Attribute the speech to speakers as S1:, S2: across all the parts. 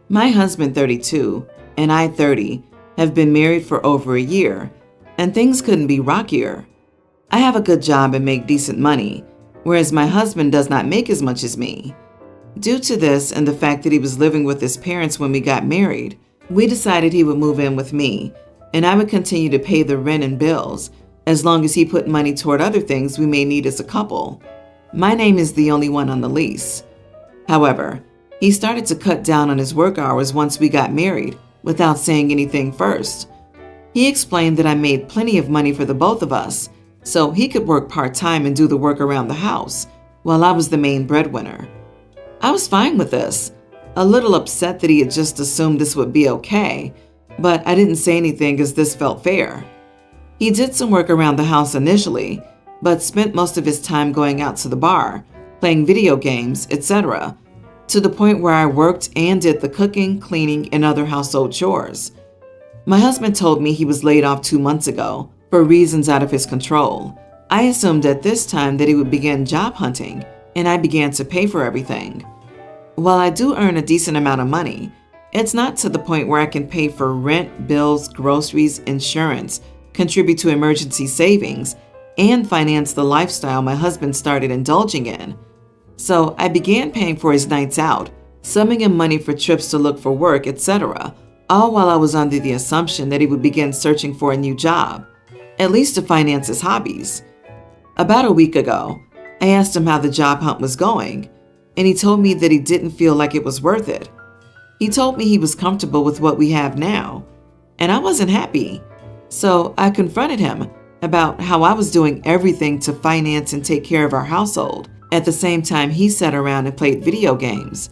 S1: My husband, 32, and I, 30, have been married for over a year, and things couldn't be rockier. I have a good job and make decent money, whereas my husband does not make as much as me. Due to this and the fact that he was living with his parents when we got married, we decided he would move in with me, and I would continue to pay the rent and bills as long as he put money toward other things we may need as a couple. My name is the only one on the lease. However, he started to cut down on his work hours once we got married without saying anything first. He explained that I made plenty of money for the both of us, so he could work part-time and do the work around the house while I was the main breadwinner. I was fine with this, a little upset that he had just assumed this would be okay, but I didn't say anything as this felt fair. He did some work around the house initially, but spent most of his time going out to the bar, playing video games, etc., to the point where I worked and did the cooking, cleaning, and other household chores. My husband told me he was laid off 2 months ago for reasons out of his control. I assumed at this time that he would begin job hunting, and I began to pay for everything. While I do earn a decent amount of money, it's not to the point where I can pay for rent, bills, groceries, insurance, contribute to emergency savings, and finance the lifestyle my husband started indulging in. So I began paying for his nights out, summing him money for trips to look for work, etc., all while I was under the assumption that he would begin searching for a new job, at least to finance his hobbies. About a week ago, I asked him how the job hunt was going, and he told me that he didn't feel like it was worth it. He told me he was comfortable with what we have now, and I wasn't happy. So I confronted him about how I was doing everything to finance and take care of our household. At the same time, he sat around and played video games.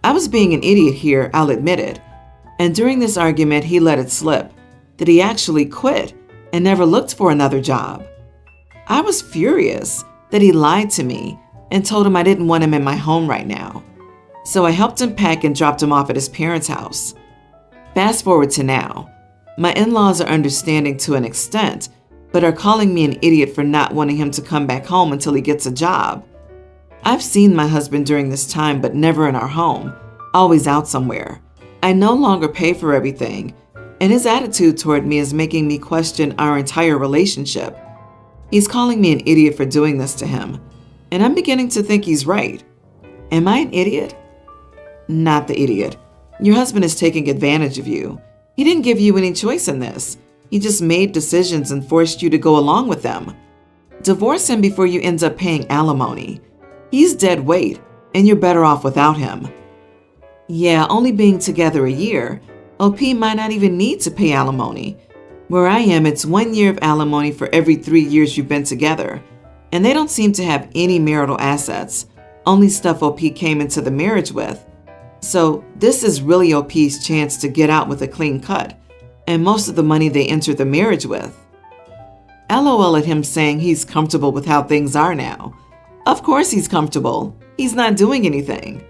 S1: I was being an idiot here, I'll admit it. And during this argument, he let it slip that he actually quit and never looked for another job. I was furious that he lied to me and told him I didn't want him in my home right now. So I helped him pack and dropped him off at his parents' house. Fast forward to now. My in-laws are understanding to an extent, but are calling me an idiot for not wanting him to come back home until he gets a job. I've seen my husband during this time, but never in our home, always out somewhere. I no longer pay for everything, and his attitude toward me is making me question our entire relationship. He's calling me an idiot for doing this to him, and I'm beginning to think he's right. Am I an idiot? Not the idiot. Your husband is taking advantage of you. He didn't give you any choice in this. He just made decisions and forced you to go along with them. Divorce him before you end up paying alimony. He's dead weight, and you're better off without him. Yeah, only being together a year, OP might not even need to pay alimony. Where I am, it's 1 year of alimony for every 3 years you've been together, and they don't seem to have any marital assets, only stuff OP came into the marriage with. So this is really OP's chance to get out with a clean cut, and most of the money they entered the marriage with. LOL at him saying he's comfortable with how things are now. Of course he's comfortable. He's not doing anything.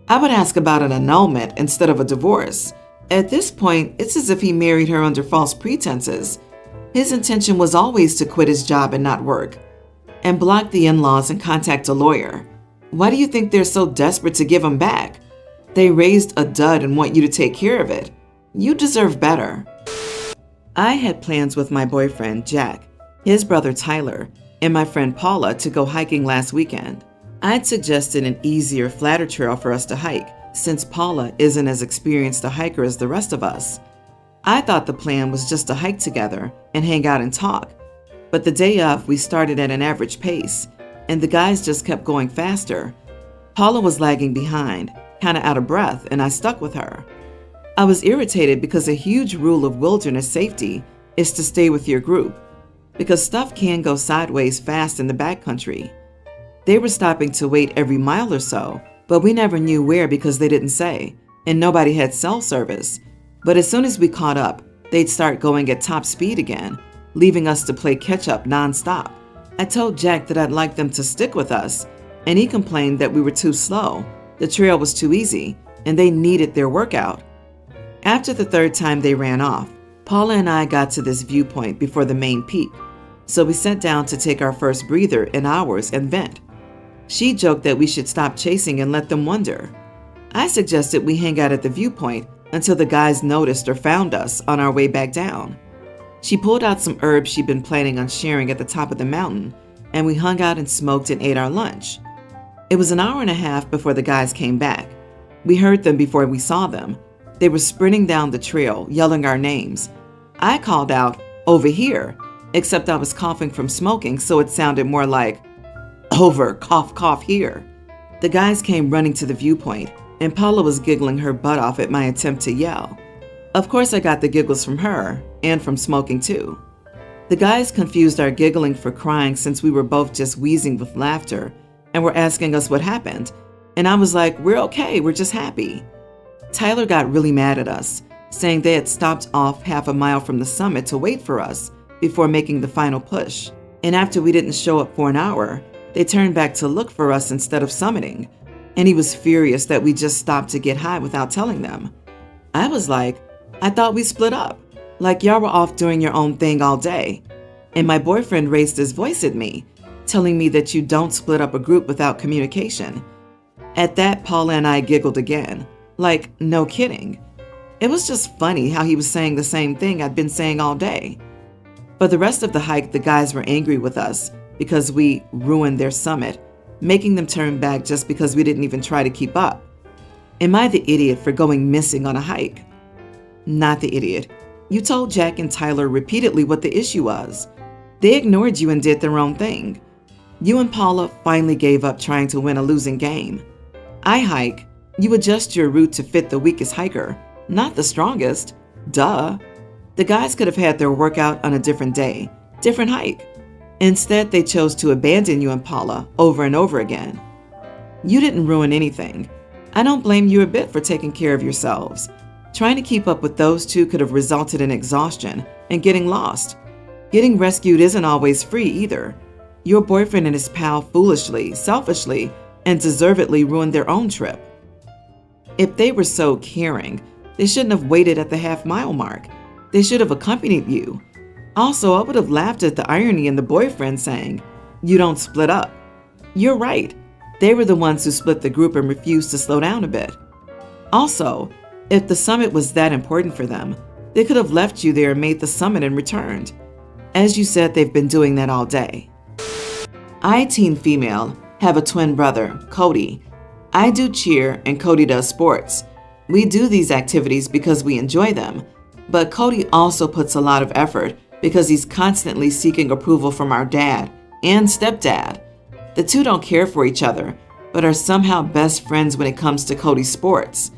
S1: I would ask about an annulment instead of a divorce. At this point, it's as if he married her under false pretenses. His intention was always to quit his job and not work, and block the in-laws and contact a lawyer. Why do you think they're so desperate to give him back? They raised a dud and want you to take care of it. You deserve better. I had plans with my boyfriend, Jack, his brother Tyler, and my friend Paula to go hiking last weekend. I'd suggested an easier, flatter trail for us to hike, since Paula isn't as experienced a hiker as the rest of us. I thought the plan was just to hike together and hang out and talk, but the day of, we started at an average pace, and the guys just kept going faster. Paula was lagging behind, kind of out of breath, and I stuck with her. I was irritated because a huge rule of wilderness safety is to stay with your group, because stuff can go sideways fast in the backcountry. They were stopping to wait every mile or so, but we never knew where because they didn't say, and nobody had cell service. But as soon as we caught up, they'd start going at top speed again, leaving us to play catch-up nonstop. I told Jack that I'd like them to stick with us, and he complained that we were too slow, the trail was too easy, and they needed their workout. After the third time they ran off, Paula and I got to this viewpoint before the main peak, so we sat down to take our first breather in hours and vent. She joked that we should stop chasing and let them wander. I suggested we hang out at the viewpoint until the guys noticed or found us on our way back down. She pulled out some herbs she'd been planning on sharing at the top of the mountain, and we hung out and smoked and ate our lunch. It was an hour and a half before the guys came back. We heard them before we saw them. They were sprinting down the trail, yelling our names. I called out, "Over here," except I was coughing from smoking, so it sounded more like, "Over, cough, cough, here." The guys came running to the viewpoint, and Paula was giggling her butt off at my attempt to yell. Of course, I got the giggles from her, and from smoking too. The guys confused our giggling for crying since we were both just wheezing with laughter, and were asking us what happened, and I was like, "We're okay, we're just happy." Tyler got really mad at us, saying they had stopped off half a mile from the summit to wait for us before making the final push, and after we didn't show up for an hour, they turned back to look for us instead of summiting, and he was furious that we just stopped to get high without telling them. I was like, "I thought we split up, like y'all were off doing your own thing all day," and my boyfriend raised his voice at me, telling me that you don't split up a group without communication. At that, Paula and I giggled again, like, no kidding. It was just funny how he was saying the same thing I'd been saying all day. For the rest of the hike, the guys were angry with us because we ruined their summit, making them turn back just because we didn't even try to keep up. Am I the idiot for going missing on a hike? Not the idiot. You told Jack and Tyler repeatedly what the issue was. They ignored you and did their own thing. You and Paula finally gave up trying to win a losing game. I hike. You adjust your route to fit the weakest hiker, not the strongest. Duh. The guys could have had their workout on a different day, different hike. Instead, they chose to abandon you and Paula over and over again. You didn't ruin anything. I don't blame you a bit for taking care of yourselves. Trying to keep up with those two could have resulted in exhaustion and getting lost. Getting rescued isn't always free either. Your boyfriend and his pal foolishly, selfishly, and deservedly ruined their own trip. If they were so caring, they shouldn't have waited at the half-mile mark. They should have accompanied you. Also, I would have laughed at the irony in the boyfriend saying, "You don't split up." You're right. They were the ones who split the group and refused to slow down a bit. Also, if the summit was that important for them, they could have left you there and made the summit and returned. As you said, they've been doing that all day. I, teen female, have a twin brother, Cody. I do cheer and Cody does sports. We do these activities because we enjoy them, but Cody also puts a lot of effort because he's constantly seeking approval from our dad and stepdad. The two don't care for each other, but are somehow best friends when it comes to Cody's sports.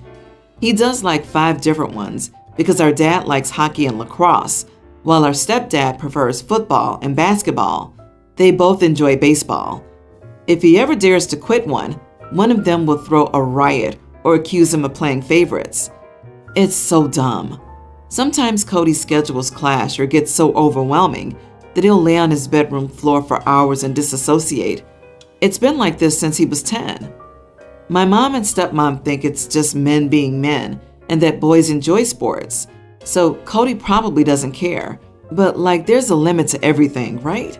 S1: He does like 5 different ones because our dad likes hockey and lacrosse, while our stepdad prefers football and basketball. They both enjoy baseball. If he ever dares to quit one of them will throw a riot or accuse him of playing favorites. It's so dumb. Sometimes Cody's schedules clash or get so overwhelming that he'll lay on his bedroom floor for hours and disassociate. It's been like this since he was 10. My mom and stepmom think it's just men being men and that boys enjoy sports. So Cody probably doesn't care, but like there's a limit to everything, right?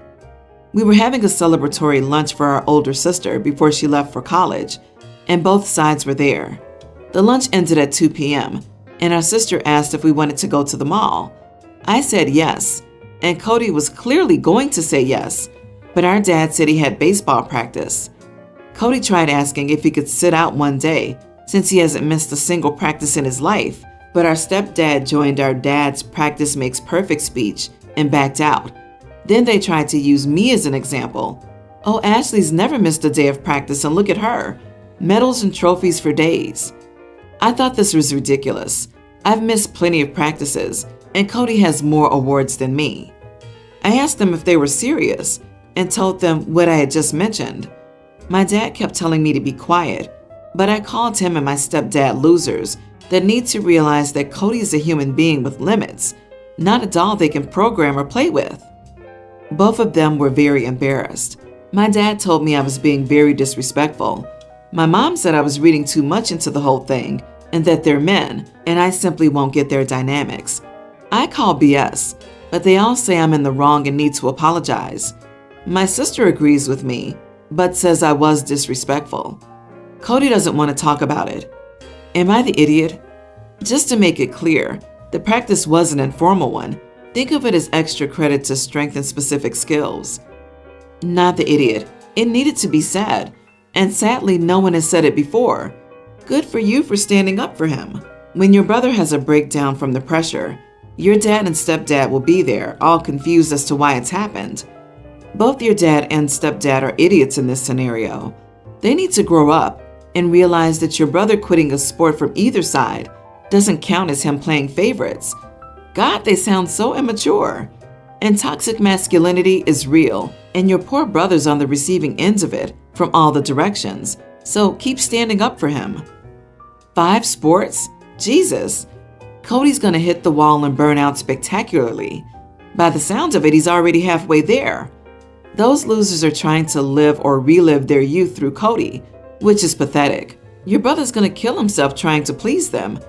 S1: We were having a celebratory lunch for our older sister before she left for college, and both sides were there. The lunch ended at 2 p.m., and our sister asked if we wanted to go to the mall. I said yes, and Cody was clearly going to say yes, but our dad said he had baseball practice. Cody tried asking if he could sit out one day since he hasn't missed a single practice in his life, but our stepdad joined our dad's practice makes perfect speech and backed out. Then they tried to use me as an example. Oh, Ashley's never missed a day of practice and look at her. Medals and trophies for days. I thought this was ridiculous. I've missed plenty of practices, and Cody has more awards than me. I asked them if they were serious and told them what I had just mentioned. My dad kept telling me to be quiet, but I called him and my stepdad losers that need to realize that Cody is a human being with limits, not a doll they can program or play with. Both of them were very embarrassed. My dad told me I was being very disrespectful. My mom said I was reading too much into the whole thing and that they're men, and I simply won't get their dynamics. I call BS, but they all say I'm in the wrong and need to apologize. My sister agrees with me, but says I was disrespectful. Cody doesn't want to talk about it. Am I the idiot? Just to make it clear, the practice was an informal one. Think of it as extra credit to strengthen specific skills. Not the idiot. It needed to be said, and sadly no one has said it before. Good for you for standing up for him. When your brother has a breakdown from the pressure, your dad and stepdad will be there, all confused as to why it's happened. Both your dad and stepdad are idiots in this scenario. They need to grow up and realize that your brother quitting a sport from either side doesn't count as him playing favorites. God, they sound so immature. And toxic masculinity is real, and your poor brother's on the receiving ends of it from all the directions. So keep standing up for him. 5 sports? Jesus. Cody's gonna hit the wall and burn out spectacularly. By the sounds of it, he's already halfway there. Those losers are trying to live or relive their youth through Cody, which is pathetic. Your brother's gonna kill himself trying to please them.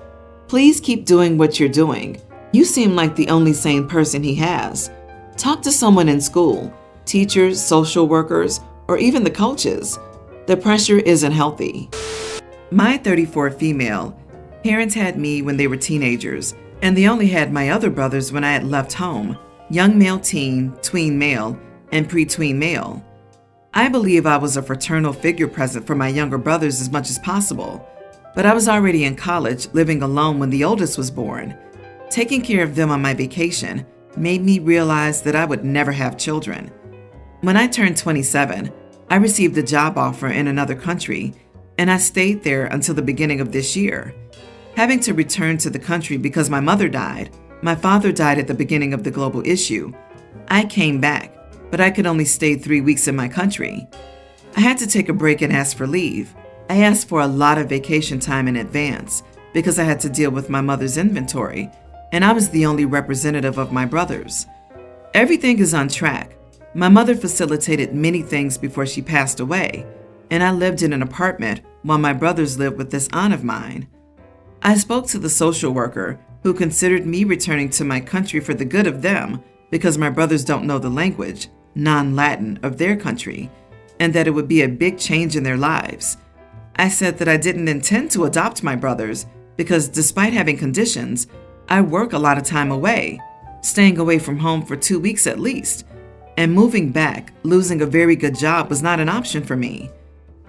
S1: Please keep doing what you're doing. You seem like the only sane person he has. Talk to someone in school, teachers, social workers, or even the coaches. The pressure isn't healthy. My 34 female parents had me when they were teenagers, and they only had my other brothers when I had left home, young male teen, tween male, and pre-tween male. I believe I was a fraternal figure present for my younger brothers as much as possible, but I was already in college, living alone when the oldest was born. Taking care of them on my vacation made me realize that I would never have children. When I turned 27, I received a job offer in another country, and I stayed there until the beginning of this year. Having to return to the country because my mother died, my father died at the beginning of the global issue. I came back, but I could only stay 3 weeks in my country. I had to take a break and ask for leave. I asked for a lot of vacation time in advance because I had to deal with my mother's inventory, and I was the only representative of my brothers. Everything is on track. My mother facilitated many things before she passed away, and I lived in an apartment while my brothers lived with this aunt of mine. I spoke to the social worker who considered me returning to my country for the good of them because my brothers don't know the language, non-Latin, of their country, and that it would be a big change in their lives. I said that I didn't intend to adopt my brothers because despite having conditions, I work a lot of time away, staying away from home for 2 weeks at least, and moving back, losing a very good job was not an option for me.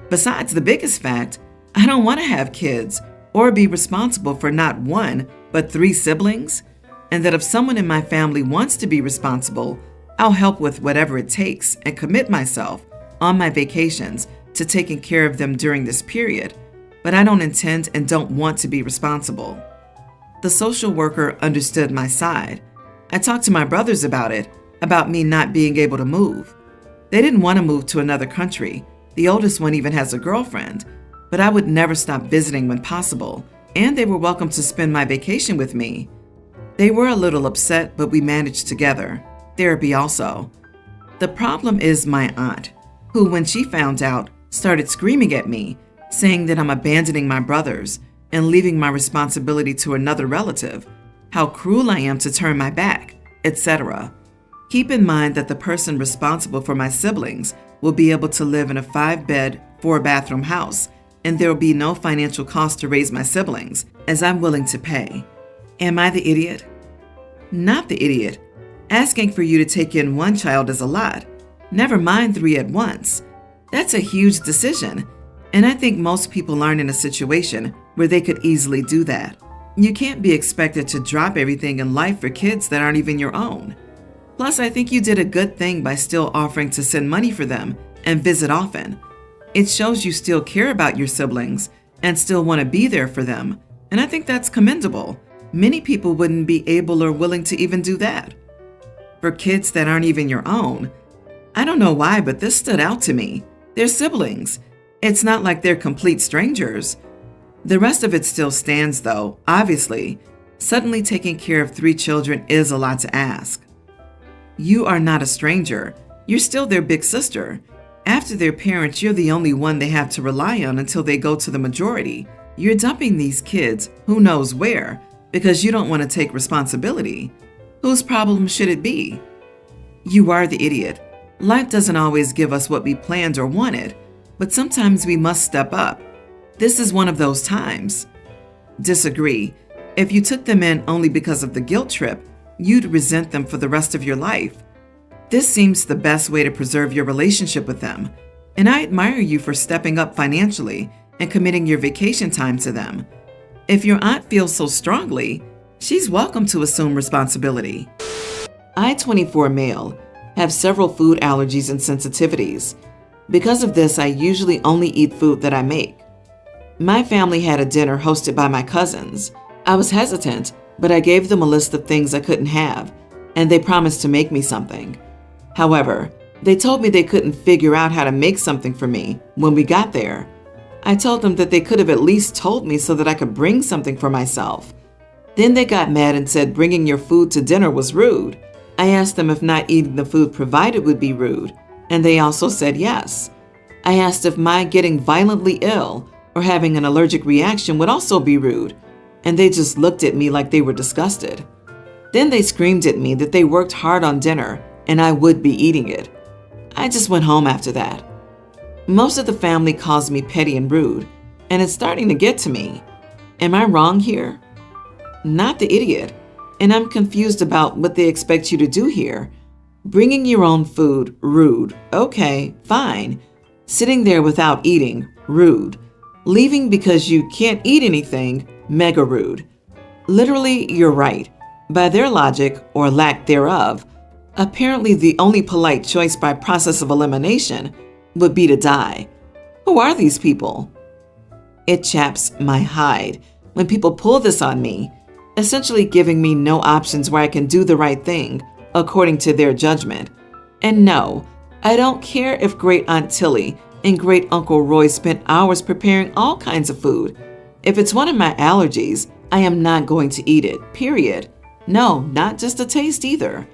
S1: Besides the biggest fact, I don't want to have kids or be responsible for not 1, but 3 siblings, and that if someone in my family wants to be responsible, I'll help with whatever it takes and commit myself on my vacations to taking care of them during this period, but I don't intend and don't want to be responsible. The social worker understood my side. I talked to my brothers about it, about me not being able to move. They didn't want to move to another country. The oldest one even has a girlfriend, but I would never stop visiting when possible, and they were welcome to spend my vacation with me. They were a little upset, but we managed together. Therapy also. The problem is my aunt, who, when she found out, started screaming at me, saying that I'm abandoning my brothers and leaving my responsibility to another relative, how cruel I am to turn my back, etc. Keep in mind that the person responsible for my siblings will be able to live in a 5-bed, 4-bathroom house, and there will be no financial cost to raise my siblings, as I'm willing to pay. Am I the idiot? Not the idiot. Asking for you to take in 1 child is a lot. Never mind 3 at once. That's a huge decision, and I think most people aren't in a situation where they could easily do that. You can't be expected to drop everything in life for kids that aren't even your own. Plus, I think you did a good thing by still offering to send money for them and visit often. It shows you still care about your siblings and still want to be there for them, and I think that's commendable. Many people wouldn't be able or willing to even do that. For kids that aren't even your own, I don't know why, but this stood out to me. They're siblings. It's not like they're complete strangers. The rest of it still stands though, obviously. Suddenly taking care of 3 children is a lot to ask. You are not a stranger. You're still their big sister. After their parents, you're the only one they have to rely on until they go to the majority. You're dumping these kids, who knows where, because you don't want to take responsibility. Whose problem should it be? You are the idiot. Life doesn't always give us what we planned or wanted, but sometimes we must step up. This is one of those times. Disagree. If you took them in only because of the guilt trip, you'd resent them for the rest of your life. This seems the best way to preserve your relationship with them, and I admire you for stepping up financially and committing your vacation time to them. If your aunt feels so strongly, she's welcome to assume responsibility. I, 24 male, have several food allergies and sensitivities. Because of this, I usually only eat food that I make. My family had a dinner hosted by my cousins. I was hesitant, but I gave them a list of things I couldn't have, and they promised to make me something. However, they told me they couldn't figure out how to make something for me when we got there. I told them that they could have at least told me so that I could bring something for myself. Then they got mad and said bringing your food to dinner was rude. I asked them if not eating the food provided would be rude, and they also said yes. I asked if my getting violently ill or having an allergic reaction would also be rude, and they just looked at me like they were disgusted. Then they screamed at me that they worked hard on dinner and I would be eating it. I just went home after that. Most of the family calls me petty and rude, and it's starting to get to me. Am I wrong here? Not the idiot, and I'm confused about what they expect you to do here. Bringing your own food, rude. Okay, fine. Sitting there without eating, rude. Leaving because you can't eat anything, mega rude. Literally, you're right. By their logic, or lack thereof, apparently the only polite choice by process of elimination would be to die. Who are these people? It chaps my hide when people pull this on me, essentially giving me no options where I can do the right thing according to their judgment. And no, I don't care if Great Aunt Tilly and Great Uncle Roy spent hours preparing all kinds of food. If it's one of my allergies, I am not going to eat it, period. No, not just a taste either.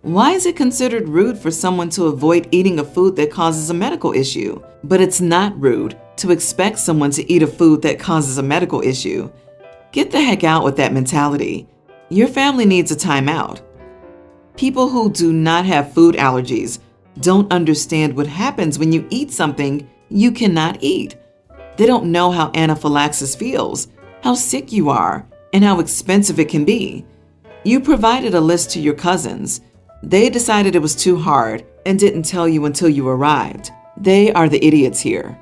S1: Why is it considered rude for someone to avoid eating a food that causes a medical issue? But it's not rude to expect someone to eat a food that causes a medical issue. Get the heck out with that mentality. Your family needs a timeout. People who do not have food allergies don't understand what happens when you eat something you cannot eat. They don't know how anaphylaxis feels, how sick you are, and how expensive it can be. You provided a list to your cousins. They decided it was too hard and didn't tell you until you arrived. They are the idiots here.